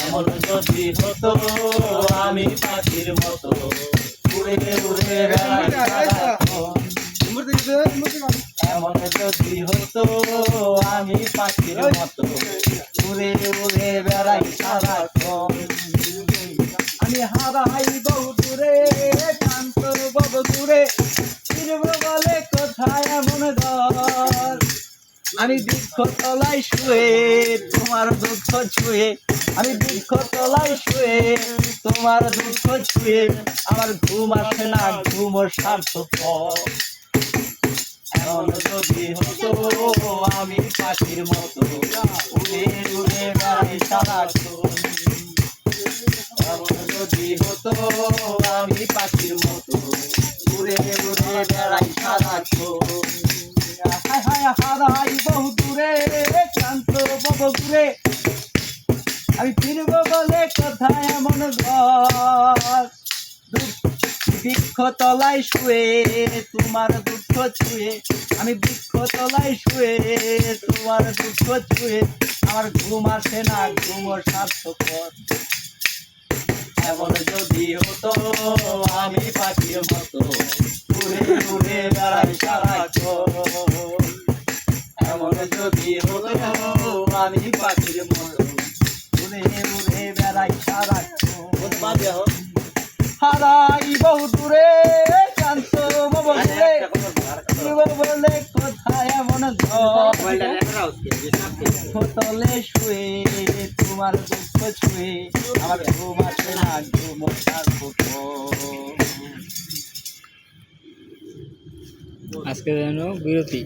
এমন যদি হতো আমি পাখির মতো উড়ে উড়ে বেড়াই সারাক্ষণ। এমন যদি হতো আমি পাখির মতো উড়ে উড়ে বেড়াই সারাক্ষণ। আমি হারাই বহু দূরে শান্ত বহু দূরে ফিরব বলে কোথায় এমন ঘর। আমি বৃক্ষ তলায় শুয়ে তোমার দুঃখ ছুঁয়ে, আমি বৃক্ষ তলায় শুয়ে তোমার দুঃখ ছুঁয়ে, আমার ঘুম আসে না ঘুমো স্বার্থপর। এমন যদি হতো আমি পাখির মতো উড়ে উড়ে বেড়াই সারাক্ষণ। এমন যদি হতো আমি পাখির মতো উড়ে উড়ে বেড়াই সারাক্ষণ। হারাই বহু দূরে শান্ত বহু দূরে আমি ফিরব বলে কোথায় এমন ঘর। বৃক্ষ তলায় শুয়ে তোমার দুঃখ ছুঁয়ে, আমি বৃক্ষ তলায় শুয়ে তোমার দুঃখ ছুঁয়ে, আমার ঘুম আসে না ঘুমো স্বার্থপর। এমন যদি হতো আমি পাখির মতো উড়ে উড়ে বেড়াই সারাক্ষণ। এমন যদি হতো আমি পাখির মতো উড়ে উড়ে বেড়াই সারাক্ষণ। হারাই বহু দূরে শান্ত বহু দূরে বলে কোথায় এমন ঘরে শুয়ে তোমার দুঃখ ছুঁয়ে, আমার ঘুম আসে না ঘুম আজকে যেন বিরতি।